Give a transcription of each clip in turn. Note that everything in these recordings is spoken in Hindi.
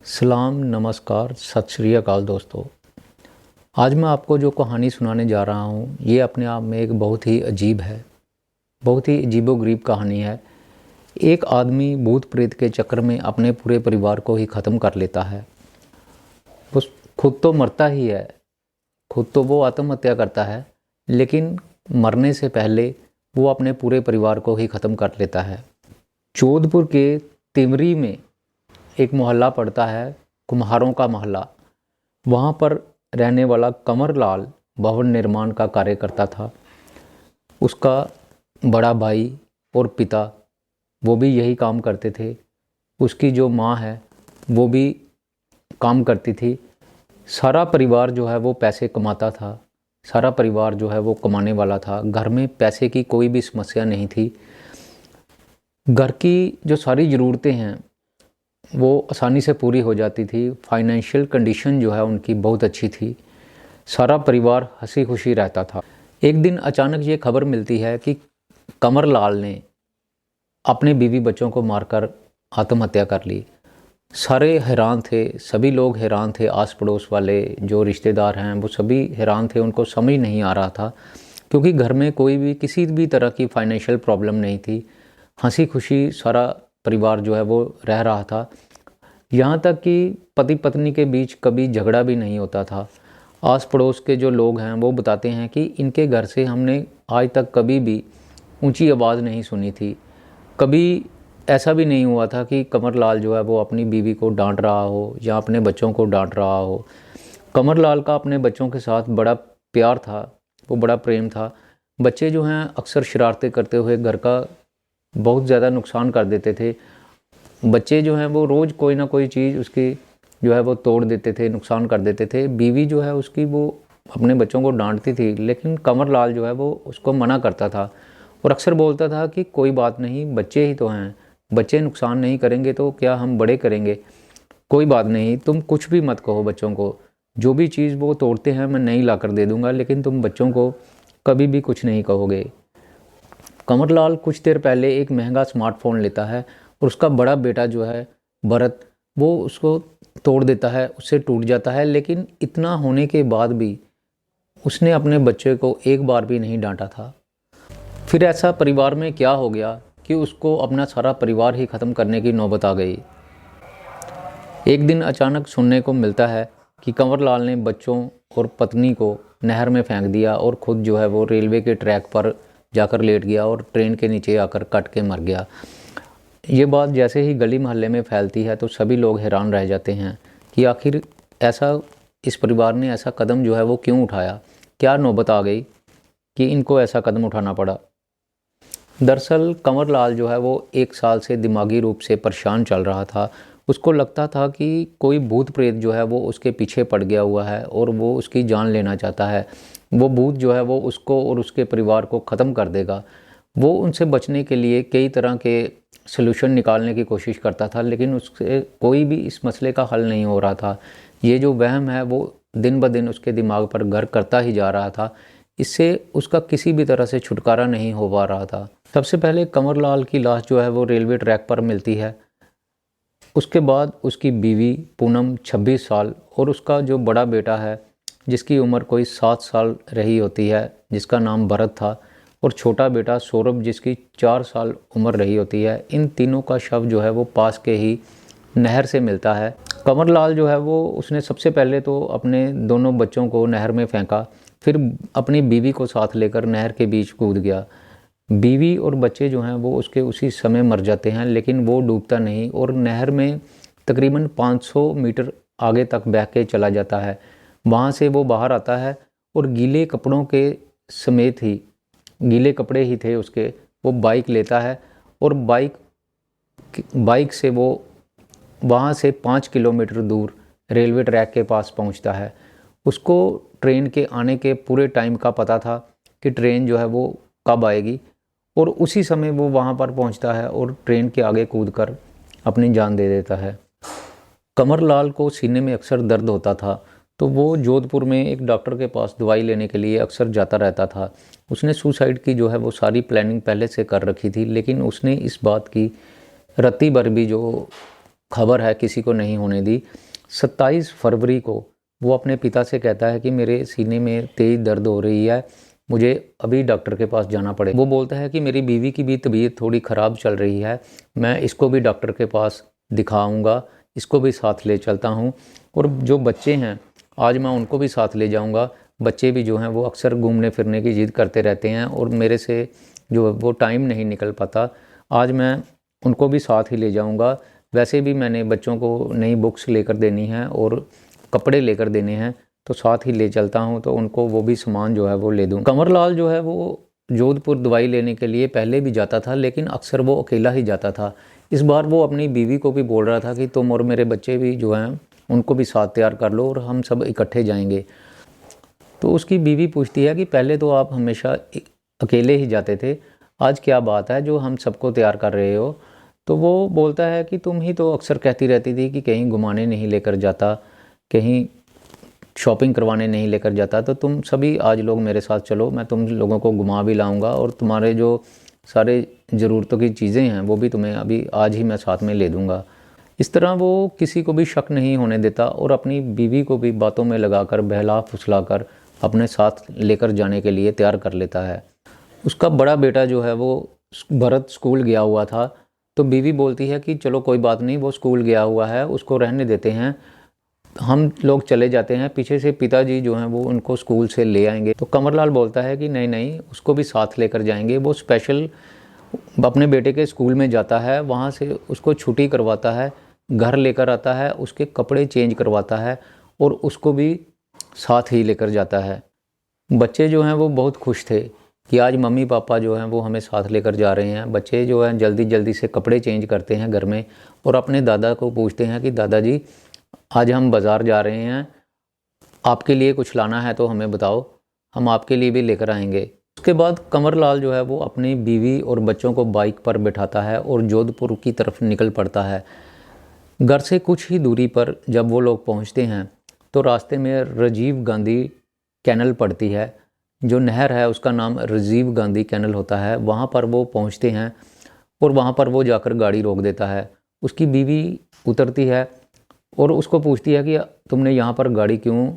सलाम, नमस्कार, सत श्री अकाल दोस्तों। आज मैं आपको जो कहानी सुनाने जा रहा हूँ ये अपने आप में एक बहुत ही अजीब है, बहुत ही अजीबोगरीब कहानी है। एक आदमी भूत प्रेत के चक्कर में अपने पूरे परिवार को ही ख़त्म कर लेता है। वो खुद तो मरता ही है, खुद तो वो आत्महत्या करता है, लेकिन मरने से पहले वो अपने पूरे परिवार को ही ख़त्म कर लेता है। जोधपुर के तिमरी में एक मोहल्ला पड़ता है, कुम्हारों का मोहल्ला। वहाँ पर रहने वाला कंवर लाल भवन निर्माण का कार्य करता था। उसका बड़ा भाई और पिता वो भी यही काम करते थे। उसकी जो माँ है वो भी काम करती थी। सारा परिवार जो है वो पैसे कमाता था, सारा परिवार जो है वो कमाने वाला था। घर में पैसे की कोई भी समस्या नहीं थी। घर की जो सारी ज़रूरतें हैं वो आसानी से पूरी हो जाती थी। फाइनेंशियल कंडीशन जो है उनकी बहुत अच्छी थी। सारा परिवार हंसी खुशी रहता था। एक दिन अचानक ये खबर मिलती है कि कंवर लाल ने अपने बीवी बच्चों को मारकर आत्महत्या कर ली। सारे हैरान थे, सभी लोग हैरान थे। आस पड़ोस वाले जो रिश्तेदार हैं वो सभी हैरान थे। उनको समझ नहीं आ रहा था, क्योंकि घर में कोई भी किसी भी तरह की फाइनेंशियल प्रॉब्लम नहीं थी। हंसी खुशी सारा परिवार जो है वो रह रहा था। यहाँ तक कि पति पत्नी के बीच कभी झगड़ा भी नहीं होता था। आस पड़ोस के जो लोग हैं वो बताते हैं कि इनके घर से हमने आज तक कभी भी ऊंची आवाज़ नहीं सुनी थी। कभी ऐसा भी नहीं हुआ था कि कंवर लाल जो है वो अपनी बीवी को डांट रहा हो या अपने बच्चों को डांट रहा हो। कंवर लाल का अपने बच्चों के साथ बड़ा प्यार था, वो बड़ा प्रेम था। बच्चे जो हैं अक्सर शरारतें करते हुए घर का बहुत ज़्यादा नुकसान कर देते थे। बच्चे जो हैं वो रोज़ कोई ना कोई चीज़ उसकी जो है वो तोड़ देते थे, नुकसान कर देते थे। बीवी जो है उसकी वो अपने बच्चों को डांटती थी, लेकिन कंवर लाल जो है वो उसको मना करता था और अक्सर बोलता था कि कोई बात नहीं, बच्चे ही तो हैं, बच्चे नुकसान नहीं करेंगे तो क्या हम बड़े करेंगे। कोई बात नहीं, तुम कुछ भी मत कहो बच्चों को, जो भी चीज़ वो तोड़ते हैं मैं नई ला कर दे दूँगा, लेकिन तुम बच्चों को कभी भी कुछ नहीं कहोगे। कंवर लाल कुछ देर पहले एक महंगा स्मार्टफोन लेता है और उसका बड़ा बेटा जो है भरत वो उसको तोड़ देता है, उससे टूट जाता है। लेकिन इतना होने के बाद भी उसने अपने बच्चे को एक बार भी नहीं डांटा था। फिर ऐसा परिवार में क्या हो गया कि उसको अपना सारा परिवार ही ख़त्म करने की नौबत आ गई। एक दिन अचानक सुनने को मिलता है कि कंवर लाल ने बच्चों और पत्नी को नहर में फेंक दिया और खुद जो है वो रेलवे के ट्रैक पर जाकर लेट गया और ट्रेन के नीचे आकर कट के मर गया। ये बात जैसे ही गली मोहल्ले में फैलती है तो सभी लोग हैरान रह जाते हैं कि आखिर ऐसा इस परिवार ने ऐसा कदम जो है वो क्यों उठाया, क्या नौबत आ गई कि इनको ऐसा कदम उठाना पड़ा। दरअसल कंवर लाल जो है वो 1 साल से दिमागी रूप से परेशान चल रहा था। उसको लगता था कि कोई भूत प्रेत जो है वो उसके पीछे पड़ गया हुआ है और वो उसकी जान लेना चाहता है। वो भूत जो है वो उसको और उसके परिवार को ख़त्म कर देगा। वो उनसे बचने के लिए कई तरह के सलूशन निकालने की कोशिश करता था, लेकिन उससे कोई भी इस मसले का हल नहीं हो रहा था। ये जो वहम है वो दिन ब दिन उसके दिमाग पर घर करता ही जा रहा था। इससे उसका किसी भी तरह से छुटकारा नहीं हो पा रहा था। सबसे पहले कंवर लाल की लाश जो है वो रेलवे ट्रैक पर मिलती है। उसके बाद उसकी बीवी पूनम 26 साल और उसका जो बड़ा बेटा है जिसकी उम्र कोई 7 साल रही होती है, जिसका नाम भरत था, और छोटा बेटा सौरभ जिसकी 4 साल उम्र रही होती है। इन तीनों का शव जो है वो पास के ही नहर से मिलता है। कंवर लाल जो है वो उसने सबसे पहले तो अपने दोनों बच्चों को नहर में फेंका, फिर अपनी बीवी को साथ लेकर नहर के बीच कूद गया। बीवी और बच्चे जो हैं वो उसके उसी समय मर जाते हैं, लेकिन वो डूबता नहीं और नहर में तकरीबन 500 मीटर आगे तक बह के चला जाता है। वहाँ से वो बाहर आता है और गीले कपड़ों के समेत ही, गीले कपड़े ही थे उसके, वो बाइक लेता है और बाइक से वो वहाँ से 5 किलोमीटर दूर रेलवे ट्रैक के पास पहुँचता है। उसको ट्रेन के आने के पूरे टाइम का पता था कि ट्रेन जो है वो कब आएगी, और उसी समय वो वहाँ पर पहुँचता है और ट्रेन के आगे कूदकर अपनी जान दे देता है। कंवर लाल को सीने में अक्सर दर्द होता था, तो वो जोधपुर में एक डॉक्टर के पास दवाई लेने के लिए अक्सर जाता रहता था। उसने सुसाइड की जो है वो सारी प्लानिंग पहले से कर रखी थी, लेकिन उसने इस बात की रत्ती भर भी जो खबर है किसी को नहीं होने दी। 27 फरवरी को वो अपने पिता से कहता है कि मेरे सीने में तेज़ दर्द हो रही है, मुझे अभी डॉक्टर के पास जाना पड़ेगा। वो बोलता है कि मेरी बीवी की भी तबीयत थोड़ी ख़राब चल रही है, मैं इसको भी डॉक्टर के पास दिखाऊंगा, इसको भी साथ ले चलता हूँ। और जो बच्चे हैं आज मैं उनको भी साथ ले जाऊँगा। बच्चे भी जो हैं वो अक्सर घूमने फिरने की ज़िद करते रहते हैं और मेरे से जो वो टाइम नहीं निकल पाता, आज मैं उनको भी साथ ही ले जाऊँगा। वैसे भी मैंने बच्चों को नई बुक्स लेकर देनी है और कपड़े लेकर देने हैं, तो साथ ही ले चलता हूँ, तो उनको वो भी सामान जो है वो ले दूँ। कंवर लाल जो है वो जोधपुर दवाई लेने के लिए पहले भी जाता था, लेकिन अक्सर वो अकेला ही जाता था। इस बार वो अपनी बीवी को भी बोल रहा था कि तुम और मेरे बच्चे भी जो हैं उनको भी साथ तैयार कर लो और हम सब इकट्ठे जाएंगे। तो उसकी बीवी पूछती है कि पहले तो आप हमेशा अकेले ही जाते थे, आज क्या बात है जो हम सबको तैयार कर रहे हो। तो वो बोलता है कि तुम ही तो अक्सर कहती रहती थी कि कहीं घुमाने नहीं लेकर जाता, कहीं शॉपिंग करवाने नहीं लेकर जाता, तो तुम सभी आज लोग मेरे साथ चलो, मैं तुम लोगों को घुमा भी लाऊंगा और तुम्हारे जो सारे ज़रूरतों की चीज़ें हैं वो भी तुम्हें अभी आज ही मैं साथ में ले दूंगा। इस तरह वो किसी को भी शक नहीं होने देता और अपनी बीवी को भी बातों में लगाकर बहला फुसला कर अपने साथ लेकर जाने के लिए तैयार कर लेता है। उसका बड़ा बेटा जो है वो भरत स्कूल गया हुआ था, तो बीवी बोलती है कि चलो कोई बात नहीं, वो स्कूल गया हुआ है, उसको रहने देते हैं, हम लोग चले जाते हैं। पीछे से पिताजी जो हैं वो उनको स्कूल से ले आएंगे। तो कंवरलाल बोलता है कि नहीं नहीं, उसको भी साथ लेकर जाएंगे। वो स्पेशल अपने बेटे के स्कूल में जाता है, वहाँ से उसको छुट्टी करवाता है, घर लेकर आता है, उसके कपड़े चेंज करवाता है और उसको भी साथ ही लेकर जाता है। बच्चे जो हैं वो बहुत खुश थे कि आज मम्मी पापा जो हैं वो हमें साथ लेकर जा रहे हैं। बच्चे जो हैं जल्दी जल्दी से कपड़े चेंज करते हैं घर में और अपने दादा को पूछते हैं कि दादाजी आज हम बाज़ार जा रहे हैं, आपके लिए कुछ लाना है तो हमें बताओ, हम आपके लिए भी लेकर आएंगे। उसके बाद कंवरलाल जो है वो अपनी बीवी और बच्चों को बाइक पर बिठाता है और जोधपुर की तरफ निकल पड़ता है। घर से कुछ ही दूरी पर जब वो लोग पहुंचते हैं तो रास्ते में राजीव गांधी कैनल पड़ती है। जो नहर है उसका नाम राजीव गांधी कैनल होता है। वहाँ पर वो पहुँचते हैं और वहाँ पर वो जाकर गाड़ी रोक देता है। उसकी बीवी उतरती है और उसको पूछती है कि तुमने यहाँ पर गाड़ी क्यों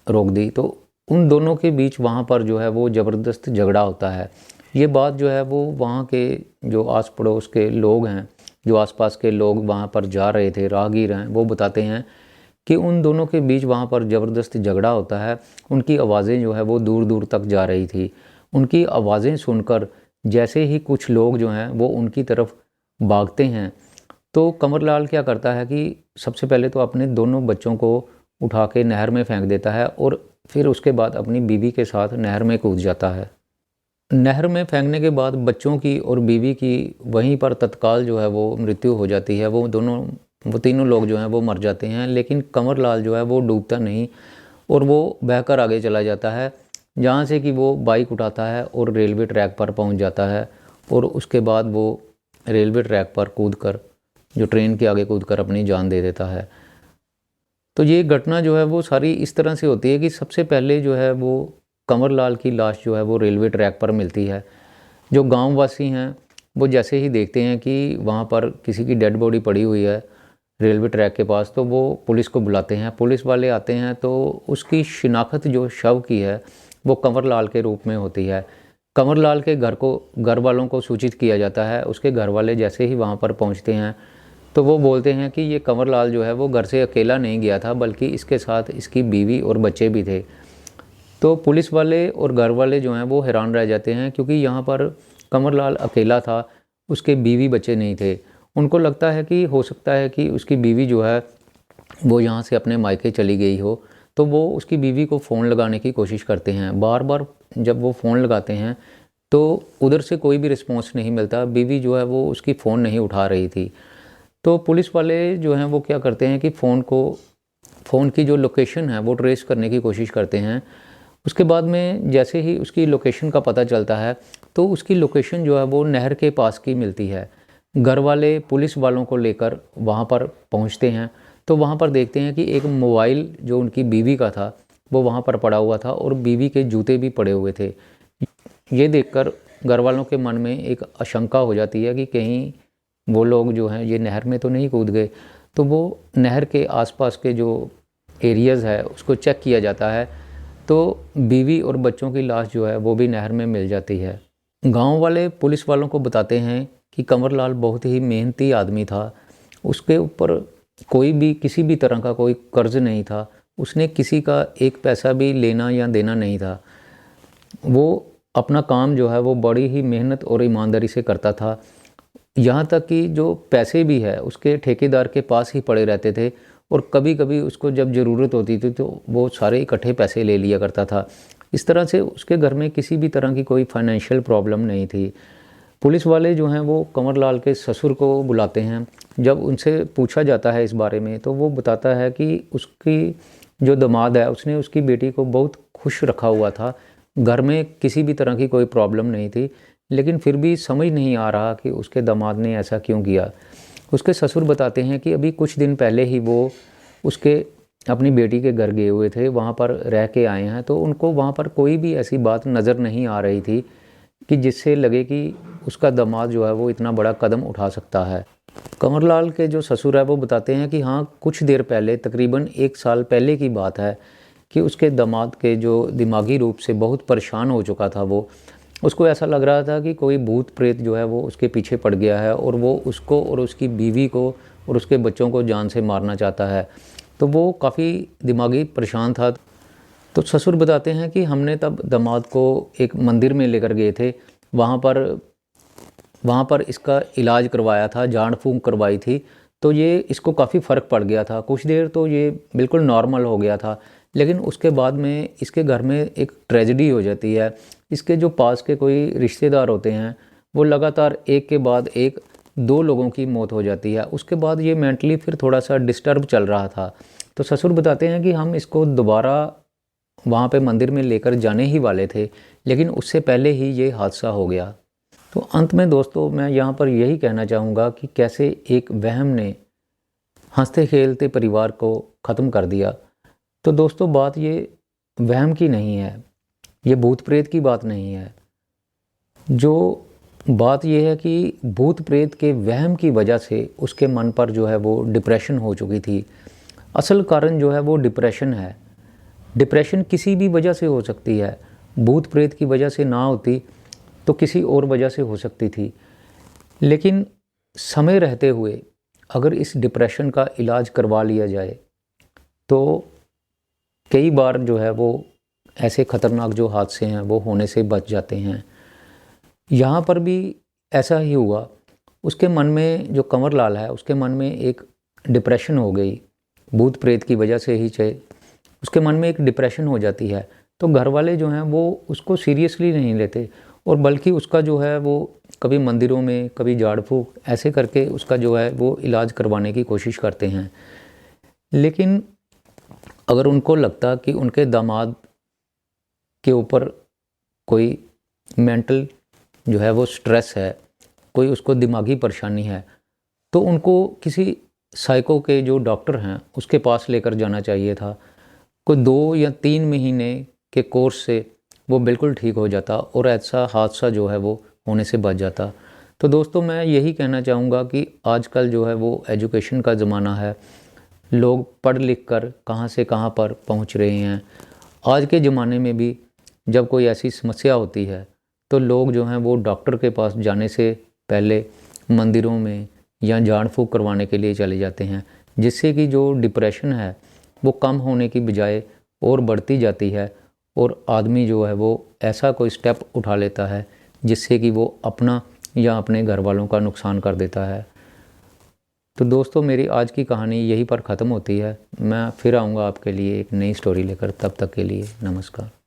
रोक दी। तो उन दोनों के बीच वहाँ पर जो है वो ज़बरदस्त झगड़ा होता है। ये बात जो है वो वहाँ के जो आस पड़ोस के लोग हैं, जो आसपास के लोग वहाँ पर जा रहे थे, राहगीर हैं, वो बताते हैं कि उन दोनों के बीच वहाँ पर ज़बरदस्त झगड़ा होता है। उनकी आवाज़ें जो है वो दूर दूर तक जा रही थी। उनकी आवाज़ें सुनकर जैसे ही कुछ लोग जो हैं वो उनकी तरफ भागते हैं, तो कंवरलाल क्या करता है कि सबसे पहले तो अपने दोनों बच्चों को उठा के नहर में फेंक देता है और फिर उसके बाद अपनी बीवी के साथ नहर में कूद जाता है। नहर में फेंकने के बाद बच्चों की और बीवी की वहीं पर तत्काल जो है वो मृत्यु हो जाती है। वो तीनों लोग जो हैं वो मर जाते हैं, लेकिन कंवरलाल जो है वो डूबता नहीं और वो बहकर आगे चला जाता है, जहाँ से कि वो बाइक उठाता है और रेलवे ट्रैक पर पहुँच जाता है। और उसके बाद वो रेलवे ट्रैक पर कूदकर, जो ट्रेन के आगे कूदकर अपनी जान दे देता है। तो ये घटना जो है वो सारी इस तरह से होती है कि सबसे पहले जो है वो कंवरलाल की लाश जो है वो रेलवे ट्रैक पर मिलती है। जो गांव वासी हैं वो जैसे ही देखते हैं कि वहाँ पर किसी की डेड बॉडी पड़ी हुई है रेलवे ट्रैक के पास, तो वो पुलिस को बुलाते हैं। पुलिस वाले आते हैं तो उसकी शिनाख्त जो शव की है वो कंवरलाल के रूप में होती है। कंवरलाल के घर वालों को सूचित किया जाता है। उसके घर वाले जैसे ही वहाँ पर पहुँचते हैं तो वो बोलते हैं कि ये कंवरलाल जो है वो घर से अकेला नहीं गया था, बल्कि इसके साथ इसकी बीवी और बच्चे भी थे। तो पुलिस वाले और घर वाले जो हैं वो हैरान रह जाते हैं, क्योंकि यहाँ पर कंवरलाल अकेला था, उसके बीवी बच्चे नहीं थे। उनको लगता है कि हो सकता है कि उसकी बीवी जो है वो यहाँ से अपने मायके चली गई हो। तो वो उसकी बीवी को फ़ोन लगाने की कोशिश करते हैं। बार बार जब वो फ़ोन लगाते हैं तो उधर से कोई भी रिस्पॉन्स नहीं मिलता। बीवी जो है वो उसकी फ़ोन नहीं उठा रही थी। तो पुलिस वाले जो हैं वो क्या करते हैं कि फ़ोन की जो लोकेशन है वो ट्रेस करने की कोशिश करते हैं। उसके बाद में जैसे ही उसकी लोकेशन का पता चलता है तो उसकी लोकेशन जो है वो नहर के पास की मिलती है। घर वाले पुलिस वालों को लेकर वहाँ पर पहुँचते हैं तो वहाँ पर देखते हैं कि एक मोबाइल जो उनकी बीवी का था वो वहाँ पर पड़ा हुआ था और बीवी के जूते भी पड़े हुए थे। ये देखकर घर वालों के मन में एक आशंका हो जाती है कि कहीं वो लोग जो हैं ये नहर में तो नहीं कूद गए। तो वो नहर के आसपास के जो एरियाज़ है उसको चेक किया जाता है, तो बीवी और बच्चों की लाश जो है वो भी नहर में मिल जाती है। गांव वाले पुलिस वालों को बताते हैं कि कंवर लाल बहुत ही मेहनती आदमी था, उसके ऊपर कोई भी किसी भी तरह का कोई कर्ज नहीं था, उसने किसी का एक पैसा भी लेना या देना नहीं था। वो अपना काम जो है वो बड़ी ही मेहनत और ईमानदारी से करता था। यहाँ तक कि जो पैसे भी है उसके ठेकेदार के पास ही पड़े रहते थे, और कभी कभी उसको जब ज़रूरत होती थी तो वो सारे इकट्ठे पैसे ले लिया करता था। इस तरह से उसके घर में किसी भी तरह की कोई फाइनेंशियल प्रॉब्लम नहीं थी। पुलिस वाले जो हैं वो कंवर लाल के ससुर को बुलाते हैं। जब उनसे पूछा जाता है इस बारे में तो वो बताता है कि उसकी जो दामाद है उसने उसकी बेटी को बहुत खुश रखा हुआ था, घर में किसी भी तरह की कोई प्रॉब्लम नहीं थी, लेकिन फिर भी समझ नहीं आ रहा कि उसके दामाद ने ऐसा क्यों किया। उसके ससुर बताते हैं कि अभी कुछ दिन पहले ही वो उसके अपनी बेटी के घर गए हुए थे, वहाँ पर रह के आए हैं, तो उनको वहाँ पर कोई भी ऐसी बात नज़र नहीं आ रही थी कि जिससे लगे कि उसका दामाद जो है वो इतना बड़ा कदम उठा सकता है। कंवर लाल के जो ससुर है वो बताते हैं कि हाँ, कुछ देर पहले, तकरीबन 1 साल पहले की बात है कि उसके दामाद के जो दिमागी रूप से बहुत परेशान हो चुका था वो, उसको ऐसा लग रहा था कि कोई भूत प्रेत जो है वो उसके पीछे पड़ गया है और वो उसको और उसकी बीवी को और उसके बच्चों को जान से मारना चाहता है। तो वो काफ़ी दिमागी परेशान था। तो ससुर बताते हैं कि हमने तब दामाद को एक मंदिर में लेकर गए थे, वहाँ पर इसका इलाज करवाया था, झाड़ फूंक करवाई थी, तो ये इसको काफ़ी फ़र्क पड़ गया था। कुछ देर तो ये बिल्कुल नॉर्मल हो गया था, लेकिन उसके बाद में इसके घर में एक ट्रेजेडी हो जाती है। इसके जो पास के कोई रिश्तेदार होते हैं वो लगातार एक के बाद एक 2 लोगों की मौत हो जाती है। उसके बाद ये मेंटली फिर थोड़ा सा डिस्टर्ब चल रहा था। तो ससुर बताते हैं कि हम इसको दोबारा वहाँ पे मंदिर में लेकर जाने ही वाले थे, लेकिन उससे पहले ही ये हादसा हो गया। तो अंत में दोस्तों मैं यहाँ पर यही कहना चाहूँगा कि कैसे एक वहम ने हंसते खेलते परिवार को ख़त्म कर दिया। तो दोस्तों बात ये वहम की नहीं है, ये भूत प्रेत की बात नहीं है। जो बात यह है कि भूत प्रेत के वहम की वजह से उसके मन पर जो है वो डिप्रेशन हो चुकी थी। असल कारण जो है वो डिप्रेशन है। डिप्रेशन किसी भी वजह से हो सकती है, भूत प्रेत की वजह से ना होती तो किसी और वजह से हो सकती थी। लेकिन समय रहते हुए अगर इस डिप्रेशन का इलाज करवा लिया जाए तो कई बार जो है वो ऐसे ख़तरनाक जो हादसे हैं वो होने से बच जाते हैं। यहाँ पर भी ऐसा ही हुआ। उसके मन में, जो कंवर लाल है, उसके मन में एक डिप्रेशन हो गई, भूत प्रेत की वजह से ही चाहे उसके मन में एक डिप्रेशन हो जाती है। तो घर वाले जो हैं वो उसको सीरियसली नहीं लेते, और बल्कि उसका जो है वो कभी मंदिरों में, कभी झाड़ फूक ऐसे करके उसका जो है वो इलाज करवाने की कोशिश करते हैं। लेकिन अगर उनको लगता कि उनके दामाद के ऊपर कोई मेंटल जो है वो स्ट्रेस है, कोई उसको दिमागी परेशानी है, तो उनको किसी साइको के जो डॉक्टर हैं उसके पास लेकर जाना चाहिए था। कोई 2 या 3 महीने के कोर्स से वो बिल्कुल ठीक हो जाता और ऐसा हादसा जो है वो होने से बच जाता। तो दोस्तों मैं यही कहना चाहूँगा कि आजकल जो है वो एजुकेशन का ज़माना है, लोग पढ़ लिख कर कहाँ से कहाँ पर पहुँच रहे हैं। आज के ज़माने में भी जब कोई ऐसी समस्या होती है तो लोग जो हैं वो डॉक्टर के पास जाने से पहले मंदिरों में या झाड़ फूक करवाने के लिए चले जाते हैं, जिससे कि जो डिप्रेशन है वो कम होने की बजाय और बढ़ती जाती है, और आदमी जो है वो ऐसा कोई स्टेप उठा लेता है जिससे कि वो अपना या अपने घर वालों का नुकसान कर देता है। तो दोस्तों मेरी आज की कहानी यहीं पर ख़त्म होती है। मैं फिर आऊँगा आपके लिए एक नई स्टोरी लेकर, तब तक के लिए नमस्कार।